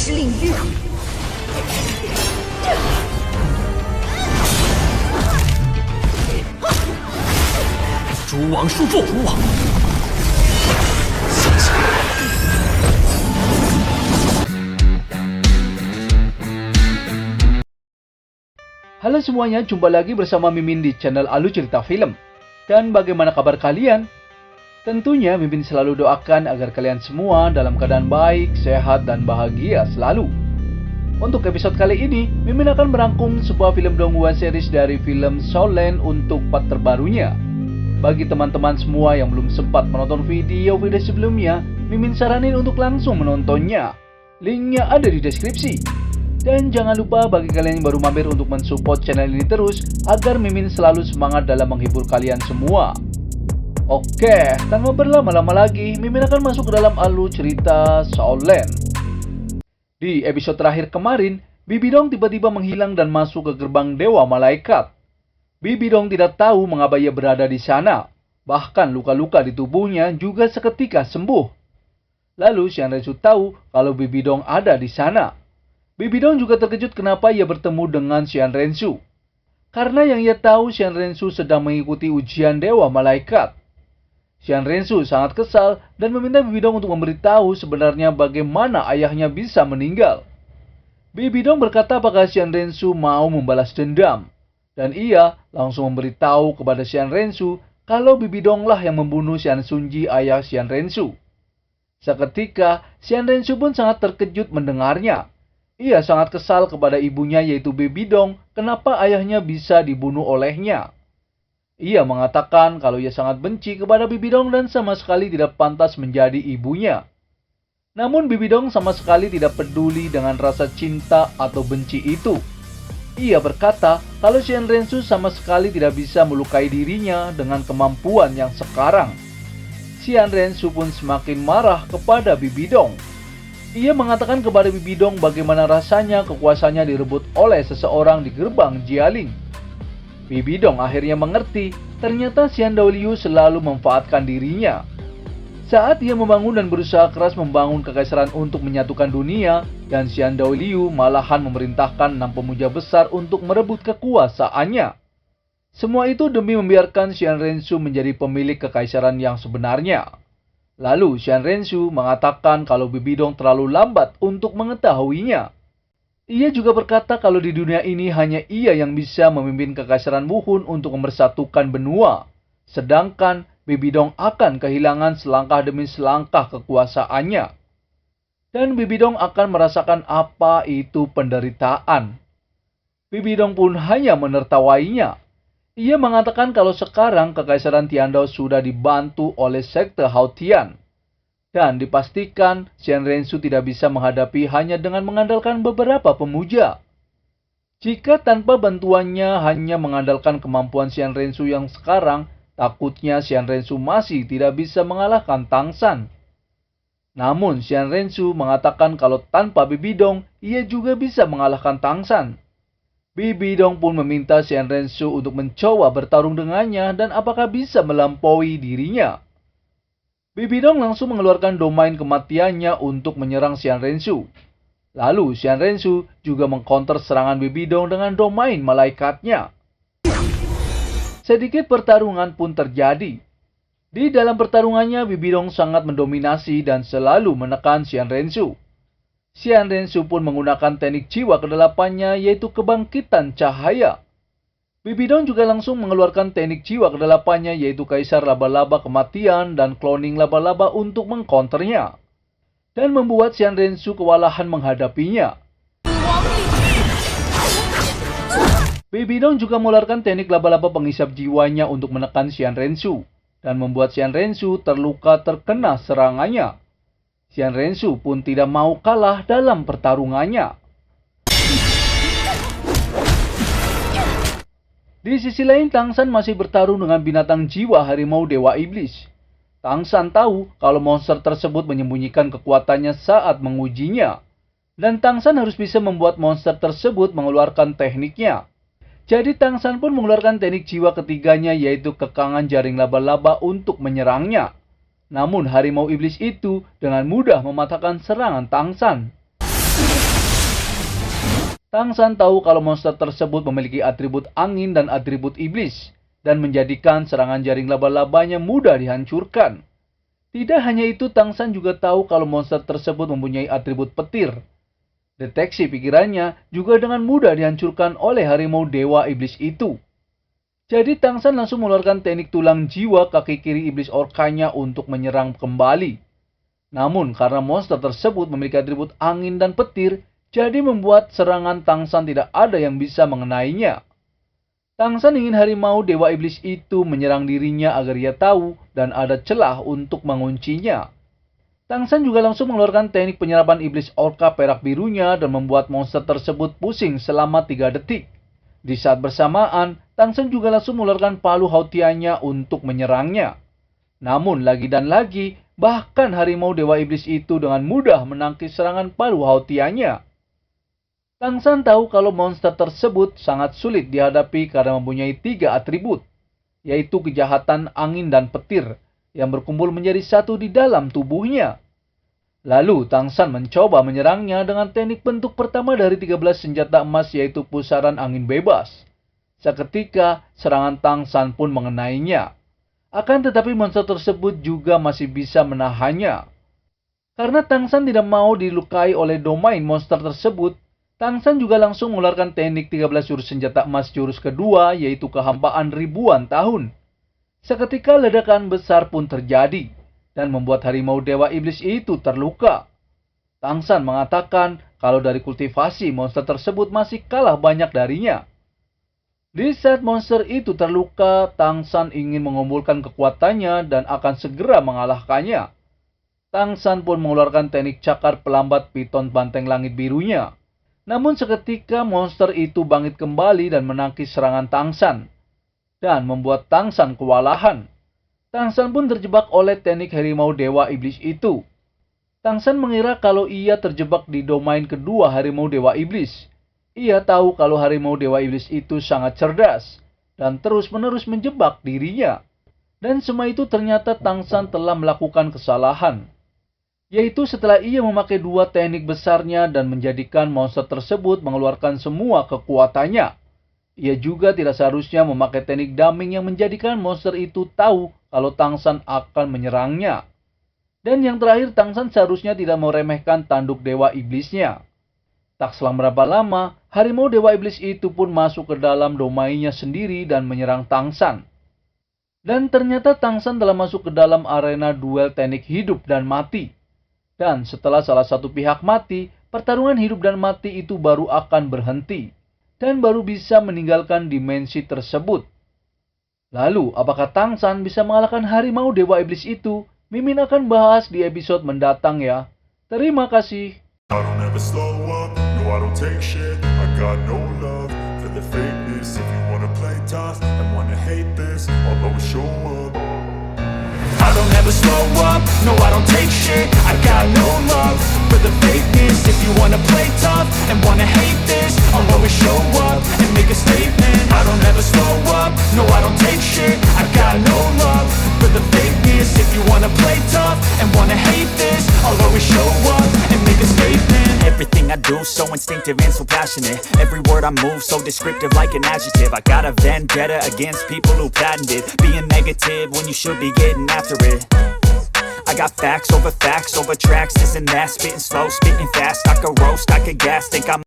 识领域。蛛网束缚，蛛网。 Halo semuanya, jumpa lagi bersama Mimin di channel Alu Cerita Film. Dan bagaimana kabar kalian? Tentunya Mimin selalu doakan agar kalian semua dalam keadaan baik, sehat, dan bahagia selalu. Untuk episode kali ini, Mimin akan merangkum sebuah film Dongwon series dari film Soulland untuk part terbarunya. Bagi teman-teman semua yang belum sempat menonton video-video sebelumnya, Mimin saranin untuk langsung menontonnya. Linknya ada di deskripsi. Dan jangan lupa bagi kalian yang baru mampir untuk mensupport channel ini terus agar Mimin selalu semangat dalam menghibur kalian semua. Oke, tanpa berlama-lama lagi, Mimin akan masuk ke dalam alur cerita Soulland. Di episode terakhir kemarin, Bibi Dong tiba-tiba menghilang dan masuk ke gerbang Dewa Malaikat. Bibi Dong tidak tahu mengapa ia berada di sana. Bahkan luka-luka di tubuhnya juga seketika sembuh. Lalu Xian Rensu tahu kalau Bibi Dong ada di sana. Bibi Dong juga terkejut kenapa ia bertemu dengan Xian Rensu. Karena yang ia tahu Xian Rensu sedang mengikuti ujian Dewa Malaikat. Xian Rensu sangat kesal dan meminta Bibi Dong untuk memberitahu sebenarnya bagaimana ayahnya bisa meninggal. Bibi Dong berkata apakah Xian Rensu mau membalas dendam. Dan ia langsung memberitahu kepada Xian Rensu kalau Bibi Dong lah yang membunuh Xian Sunji, ayah Xian Rensu. Seketika, Xian Rensu pun sangat terkejut mendengarnya. Ia sangat kesal kepada ibunya yaitu Bibi Dong kenapa ayahnya bisa dibunuh olehnya. Ia mengatakan kalau ia sangat benci kepada Bibi Dong dan sama sekali tidak pantas menjadi ibunya. Namun Bibi Dong sama sekali tidak peduli dengan rasa cinta atau benci itu. Ia berkata kalau Xian Rensu sama sekali tidak bisa melukai dirinya dengan kemampuan yang sekarang. Xian Rensu pun semakin marah kepada Bibi Dong. Ia mengatakan kepada Bibi Dong bagaimana rasanya kekuasaannya direbut oleh seseorang di gerbang Jialing. Bibi Dong akhirnya mengerti, ternyata Xian Daoliu selalu memanfaatkan dirinya. Saat ia membangun dan berusaha keras membangun kekaisaran untuk menyatukan dunia, dan Xian Daoliu malahan memerintahkan 6 pemuja besar untuk merebut kekuasaannya. Semua itu demi membiarkan Xian Rensu menjadi pemilik kekaisaran yang sebenarnya. Lalu Xian Rensu mengatakan kalau Bibi Dong terlalu lambat untuk mengetahuinya. Ia juga berkata kalau di dunia ini hanya ia yang bisa memimpin kekaisaran Wuhun untuk mempersatukan benua. Sedangkan Bibi Dong akan kehilangan selangkah demi selangkah kekuasaannya. Dan Bibi Dong akan merasakan apa itu penderitaan. Bibi Dong pun hanya menertawainya. Ia mengatakan kalau sekarang kekaisaran Tiandao sudah dibantu oleh sekte Haotian. Dan dipastikan Xian Rensu tidak bisa menghadapi hanya dengan mengandalkan beberapa pemuja. Jika tanpa bantuannya hanya mengandalkan kemampuan Xian Rensu yang sekarang, takutnya Xian Rensu masih tidak bisa mengalahkan Tang San. Namun Xian Rensu mengatakan kalau tanpa Bibi Dong, ia juga bisa mengalahkan Tang San. Bibi Dong pun meminta Xian Rensu untuk mencoba bertarung dengannya dan apakah bisa melampaui dirinya. Bibi Dong langsung mengeluarkan domain kematiannya untuk menyerang Xian Rensu. Lalu Xian Rensu juga mengcounter serangan Bibi Dong dengan domain malaikatnya. Sedikit pertarungan pun terjadi. Di dalam pertarungannya Bibi Dong sangat mendominasi dan selalu menekan Xian Rensu. Xian Rensu pun menggunakan teknik jiwa kedelapannya yaitu kebangkitan cahaya. Bibi Dong juga langsung mengeluarkan teknik jiwa kedelapannya yaitu kaisar laba-laba kematian dan cloning laba-laba untuk mengcounternya. Dan membuat Xian Rensu kewalahan menghadapinya. Bibi Dong juga mengeluarkan teknik laba-laba penghisap jiwanya untuk menekan Xian Rensu. Dan membuat Xian Rensu terluka terkena serangannya. Xian Rensu pun tidak mau kalah dalam pertarungannya. Di sisi lain, Tang San masih bertarung dengan binatang jiwa harimau Dewa Iblis. Tang San tahu kalau monster tersebut menyembunyikan kekuatannya saat mengujinya. Dan Tang San harus bisa membuat monster tersebut mengeluarkan tekniknya. Jadi Tang San pun mengeluarkan teknik jiwa ketiganya yaitu kekangan jaring laba-laba untuk menyerangnya. Namun harimau iblis itu dengan mudah mematahkan serangan Tang San. Tang San tahu kalau monster tersebut memiliki atribut angin dan atribut iblis, dan menjadikan serangan jaring laba-labanya mudah dihancurkan. Tidak hanya itu, Tang San juga tahu kalau monster tersebut mempunyai atribut petir. Deteksi pikirannya juga dengan mudah dihancurkan oleh harimau dewa iblis itu. Jadi Tang San langsung mengeluarkan teknik tulang jiwa kaki kiri iblis orkanya untuk menyerang kembali. Namun karena monster tersebut memiliki atribut angin dan petir, jadi membuat serangan Tang San tidak ada yang bisa mengenainya. Tang San ingin harimau dewa iblis itu menyerang dirinya agar ia tahu dan ada celah untuk menguncinya. Tang San juga langsung mengeluarkan teknik penyerapan iblis orka perak birunya dan membuat monster tersebut pusing selama 3 detik. Di saat bersamaan, Tang San juga langsung mengeluarkan palu hautianya untuk menyerangnya. Namun lagi dan lagi, bahkan harimau dewa iblis itu dengan mudah menangkis serangan palu hautianya. Tang San tahu kalau monster tersebut sangat sulit dihadapi karena mempunyai 3 atribut, yaitu kejahatan, angin, dan petir, yang berkumpul menjadi satu di dalam tubuhnya. Lalu Tang San mencoba menyerangnya dengan teknik bentuk pertama dari 13 senjata emas, yaitu pusaran angin bebas. Seketika serangan Tang San pun mengenainya. Akan tetapi monster tersebut juga masih bisa menahannya. Karena Tang San tidak mau dilukai oleh domain monster tersebut, Tang San juga langsung mengeluarkan teknik 13 jurus senjata emas jurus kedua, yaitu kehampaan ribuan tahun. Seketika ledakan besar pun terjadi dan membuat harimau dewa iblis itu terluka. Tang San mengatakan kalau dari kultivasi monster tersebut masih kalah banyak darinya. Di saat monster itu terluka, Tang San ingin mengumpulkan kekuatannya dan akan segera mengalahkannya. Tang San pun mengeluarkan teknik cakar pelambat piton banteng langit birunya. Namun seketika monster itu bangkit kembali dan menangkis serangan Tang San, dan membuat Tang San kewalahan. Tang San pun terjebak oleh teknik harimau dewa iblis itu. Tang San mengira kalau ia terjebak di domain kedua harimau dewa iblis. Ia tahu kalau harimau dewa iblis itu sangat cerdas dan terus-menerus menjebak dirinya. Dan semua itu ternyata Tang San telah melakukan kesalahan, yaitu setelah ia memakai 2 teknik besarnya dan menjadikan monster tersebut mengeluarkan semua kekuatannya. Ia juga tidak seharusnya memakai teknik daming yang menjadikan monster itu tahu kalau Tang San akan menyerangnya. Dan yang terakhir, Tang San seharusnya tidak meremehkan tanduk dewa iblisnya. Tak selang berapa lama, harimau dewa iblis itu pun masuk ke dalam domainnya sendiri dan menyerang Tang San. Dan ternyata Tang San telah masuk ke dalam arena duel teknik hidup dan mati. Dan setelah salah satu pihak mati, pertarungan hidup dan mati itu baru akan berhenti, dan baru bisa meninggalkan dimensi tersebut. Lalu, apakah Tang San bisa mengalahkan harimau dewa iblis itu? Mimin akan bahas di episode mendatang ya. Terima kasih. I don't ever slow up, no I don't take shit. I got no love for the fakeness. If you wanna play tough and wanna hate this, I'll always show up. I don't ever slow up, no I don't take shit. I got no love for the fakeness. If you wanna play tough and wanna hate this, I'll always show up and make a statement. I don't ever slow up, no I don't take shit. I got no love for the fakeness. If you wanna play tough and wanna hate this, I'll always show up and make a statement. Everything I do so instinctive and so passionate. Every word I move so descriptive like an adjective. I got a vendetta against people who patented being negative when you should be getting after it. I got facts over tracks, this and that. Spitting slow, spitting fast. I could roast, I could gas, think I'm